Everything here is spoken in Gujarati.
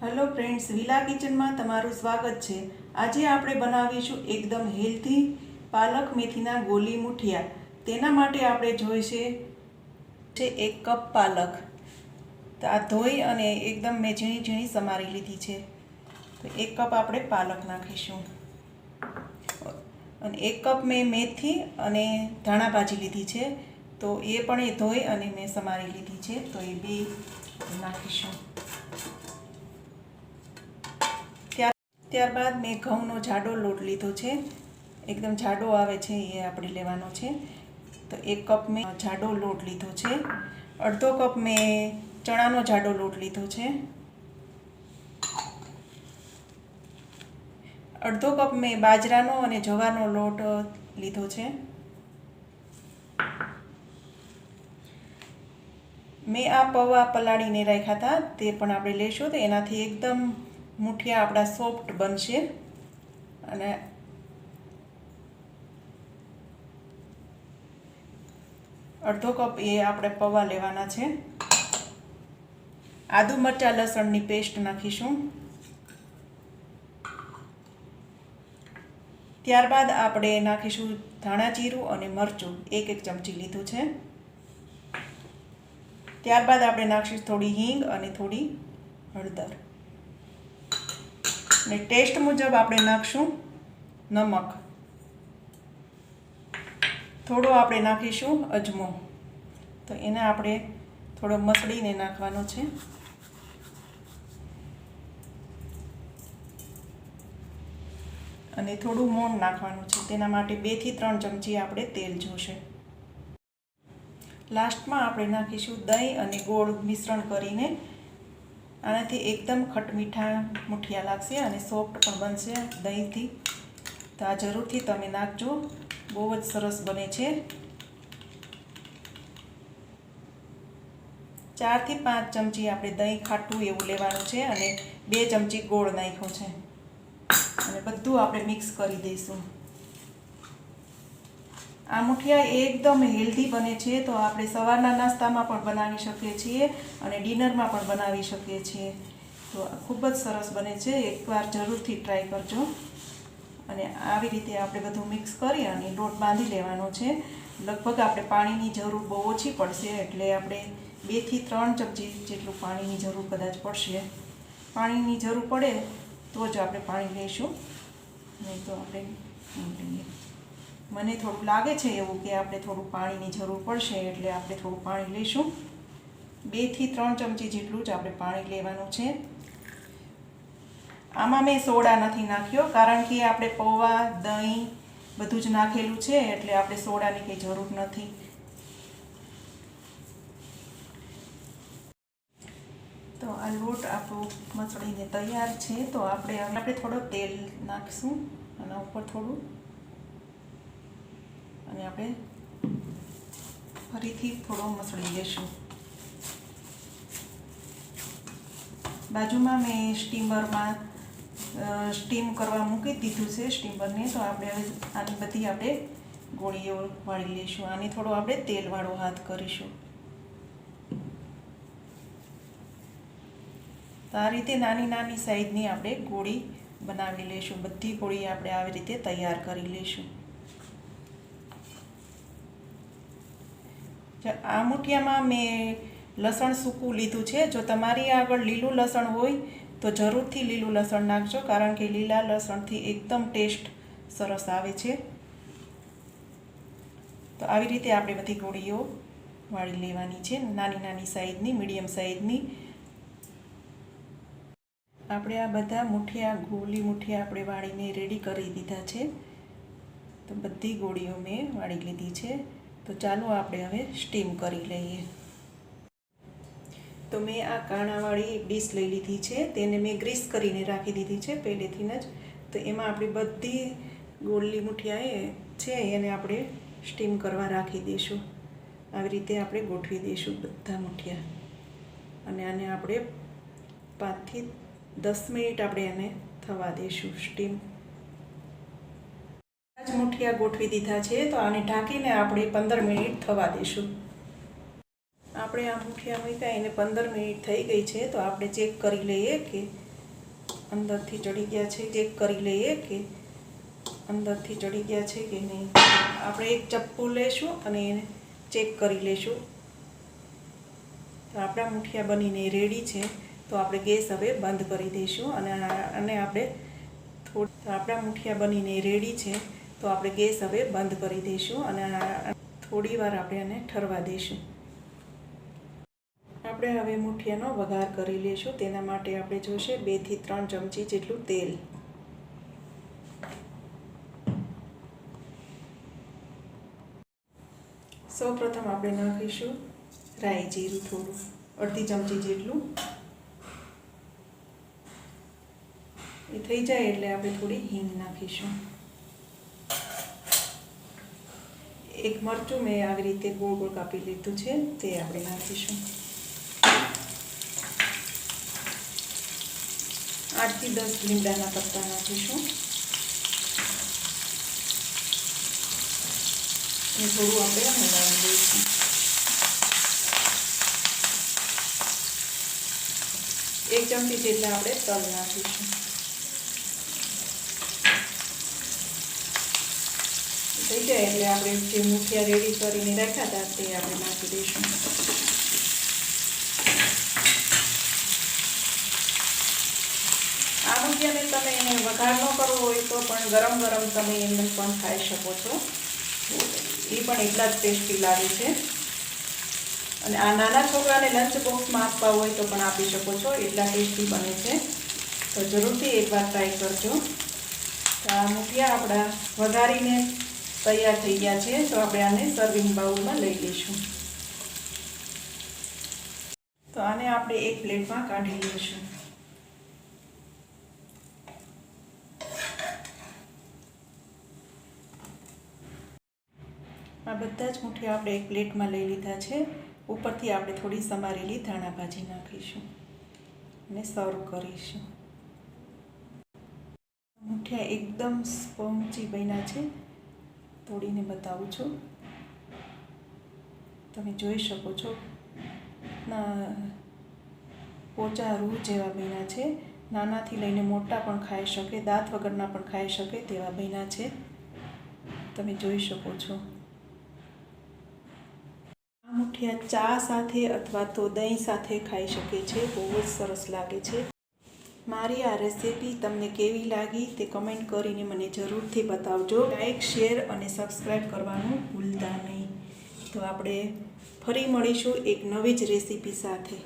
હેલો ફ્રેન્ડ્સ, વિલા કિચનમાં તમારું સ્વાગત છે। આજે આપણે બનાવીશું એકદમ હેલ્ધી પાલક મેથીના ગોલી મુઠિયા। તેના માટે આપણે જોઈશે 1 કપ પાલક। તો આ ધોઈ અને એકદમ મેં ઝીણી ઝીણી સમારી લીધી છે। તો 1 કપ આપણે પાલક નાખીશું અને 1 કપ મેં મેથી અને ધાણા ભાજી લીધી છે। તો એ પણ એ ધોઈ અને મેં સમારી લીધી છે। તો એ બે નાખીશું। ત્યારબાદ મેં ઘઉંનો જાડો લોટ લીધો છે, એકદમ જાડો આવે છે એ આપણે લેવાનો છે। તો 1 કપ મેં જાડો લોટ લીધો છે। અડધો કપ મેં ચણાનો જાડો લોટ લીધો છે। અડધો કપ મેં બાજરાનો અને જવારનો લોટ લીધો છે। મેં આ પૌવા પલાળીને રાખ્યા હતા, તે પણ આપણે લઈશું તો એનાથી એકદમ મુઠિયા આપણા સોફ્ટ બનશે। અને અડધો કપ એ આપણે પૌવા લેવાના છે। આદુ મરચાં લસણની પેસ્ટ નાખીશું। ત્યારબાદ આપણે નાખીશું ધાણા જીરું અને મરચું, 1 ચમચી લીધું છે। ત્યારબાદ આપણે નાખીશું થોડી હિંગ અને થોડી હળદર અને ટેસ્ટ મુજબ આપણે નાખશું નમક। થોડો આપણે નાખીશું અજમો। તો એને આપણે થોડો મસળીને નાખવાનો છે। અને થોડું મોણ નાખવાનું છે, તેના માટે 2 થી 3 ચમચી આપણે તેલ જોશે। લાસ્ટમાં આપણે નાખીશું દહીં અને ગોળ મિશ્રણ કરીને। આનાથી એકદમ ખટમીઠા મુઠિયા લાગશે અને સોફ્ટ પણ બનશે દહીંથી। તો આ જરૂરથી તમે નાખજો, બહુ જ સરસ બને છે। 4 થી 5 ચમચી આપણે દહીં ખાટું એવું લેવાનું છે અને 2 ચમચી ગોળ નાખ્યો છે અને બધું આપણે મિક્સ કરી દઈશું। આ મુઠિયા એકદમ હેલ્ધી બને છે, તો આપણે સવારના નાસ્તામાં પણ બનાવી શકીએ છીએ અને ડિનરમાં પણ બનાવી શકીએ છીએ। તો ખૂબ જ સરસ બને છે, એકવાર જરૂરથી ટ્રાય કરજો। અને આવી રીતે આપણે બધું મિક્સ કરી અને લોટ બાંધી લેવાનો છે। લગભગ આપણે પાણીની જરૂર બહુ ઓછી પડશે, એટલે આપણે 2 થી 3 ચમચી જેટલું પાણીની જરૂર કદાચ પડશે। પાણીની જરૂર પડે તો જ આપણે પાણી લઈશું, નહીં તો આપણે નહીં લઈએ। મને થોડું લાગે છે એવું કે આપણે થોડું પાણીની જરૂર પડશે, એટલે આપણે થોડું પાણી લઈશું। 2 થી 3 ચમચી જેટલું જ આપણે પાણી લેવાનું છે। આમાં મેં સોડા નથી નાખ્યો, કારણ કે આપણે પૌવા દહીં બધું જ નાખેલું છે, એટલે આપણે સોડાની કંઈ જરૂર નથી। તો આ લોટ આપણો મસળીને તૈયાર છે। તો આપણે થોડો તેલ નાખીશું આના ઉપર થોડું, અને આપણે ફરીથી થોડો મસળી લઈશું। બાજુમાં મેં સ્ટીમરમાં સ્ટીમ કરવા મૂકી દીધું છે સ્ટીમરને। તો આપણે હવે આની બધી આપણે ગોળીઓ વાળી લઈશું। આને થોડો આપણે તેલવાળો હાથ કરીશું। તો આ રીતે નાની નાની સાઈઝની આપણે ગોળી બનાવી લઈશું। બધી ગોળી આપણે આવી રીતે તૈયાર કરી લઈશું। આ મુઠિયામાં મેં લસણ સૂકું લીધું છે। જો તમારી આગળ લીલું લસણ હોય તો જરૂરથી લીલું લસણ નાખજો, કારણ કે લીલા લસણથી એકદમ ટેસ્ટ સરસ આવે છે। તો આવી રીતે આપણે બધી ગોળીઓ વાળી લેવાની છે, નાની નાની સાઈઝની, મીડિયમ સાઈઝની। આપણે આ બધા મુઠિયા ગોલી મુઠિયા આપણે વાળીને રેડી કરી દીધા છે। તો બધી ગોળીઓ મેં વાળી લીધી છે। તો ચાલો આપણે હવે સ્ટીમ કરી લઈએ। તો મેં આ કાણાવાળી ડીશ લઈ લીધી છે, તેને મેં ગ્રીસ કરીને રાખી દીધી છે પહેલેથી જ। તો એમાં આપણી બધી ગોળી મુઠિયા છે એને આપણે સ્ટીમ કરવા રાખી દઈશું। આવી રીતે આપણે ગોઠવી દઈશું બધા મુઠિયા, અને આને આપણે 5 થી 10 મિનિટ આપણે એને થવા દઈશું સ્ટીમ। મુઠિયા ગોઠવી દીધા છે, તો આને ઢાંકીને આપણે 15 મિનિટ થવા દઈશું। આપણે આ મુઠિયા મૂક્યા એને 15 મિનિટ થઈ ગઈ છે। તો આપણે ચેક કરી લઈએ કે અંદરથી ચડી ગયા છે ચેક કરી લઈએ કે અંદરથી ચડી ગયા છે કે નહીં. આપણે એક ચપ્પુ લેશું અને એને ચેક કરી લેશું. તો આપણા મુઠિયા બનીને રેડી છે. તો આપણે ગેસ હવે બંધ કરી દઈશું અને આપણે આપણા મુઠિયા બનીને રેડી છે. તો આપણે ગેસ હવે બંધ કરી દઈશું અને થોડી વાર આપણે આને ઠરવા દઈશું. આપણે હવે મુઠિયાનો વઘાર કરી લઈશું. તેના માટે આપણે જોશે 2 થી 3 ચમચી જેટલું તેલ. સૌપ્રથમ આપણે નાખીશું રાઈ જીરું થોડું, અડધી ચમચી જેટલું. એ થઈ જાય એટલે આપણે થોડી હિંગ નાખીશું. એક મરચું મેં આવી રીતે ગોળ ગોળ કાપી લીધું છે, તે આપણે નાખીશું. 8 થી 10 લીમડાના પત્તા નાખીશું. એ થોડું આપણે હલાવી દઈશું. એક ચમચી જેટલા આપણે તલ નાખીશું. થઈ જાય એટલે આપણે જે મુઠિયા રેડી કરીને રાખ્યા હતા તે આપણે નાખી દઈશું. આ મુઠિયાને તમે વઘાર ન કરવો હોય તો પણ ગરમ ગરમ તમે એમને પણ ખાઈ શકો છો. એ પણ એટલા જ ટેસ્ટી લાગે છે. અને આ નાના છોકરાને લંચ બોક્સમાં આપવા હોય તો પણ આપી શકો છો, એટલા ટેસ્ટી બને છે. તો જરૂરથી એકવાર ટ્રાય કરજો. તો આ મુઠિયા આપણા વઘારીને તૈયાર થઈ ગયા છે. તો આપણે આને સર્વિંગ બાઉલમાં લઈ લઈશું. તો આને આપણે એક પ્લેટમાં કાઢી લઈશું. આ બધા જ મુઠિયા આપણે એક પ્લેટમાં લઈ લીધા છે. ઉપરથી આપણે થોડી સમારેલી ધાણા ભાજી નાખીશું અને સર્વ કરીશું. મુઠિયા એકદમ સ્પોન્જી બન્યા છે. તોડીને બતાવું છું. તમે જોઈ શકો છો પોચા રૂ જેવા બન્યા છે. નાનાથી લઈને મોટા પણ ખાઈ શકે, દાંત વગરના પણ ખાઈ શકે તેવા બન્યા છે. તમે જોઈ શકો છો. આ મુઠિયા ચા સાથે અથવા તો દહીં સાથે ખાઈ શકે છે. બહુ જ સરસ લાગે છે. મારી આ રેસીપી તમને કેવી લાગી તે કમેન્ટ કરીને મને જરૂરથી બતાવજો. લાઈક, શેર અને સબસ્ક્રાઈબ કરવાનું ભૂલતા નહીં. તો આપણે ફરી મળીશું એક નવી જ રેસીપી સાથે.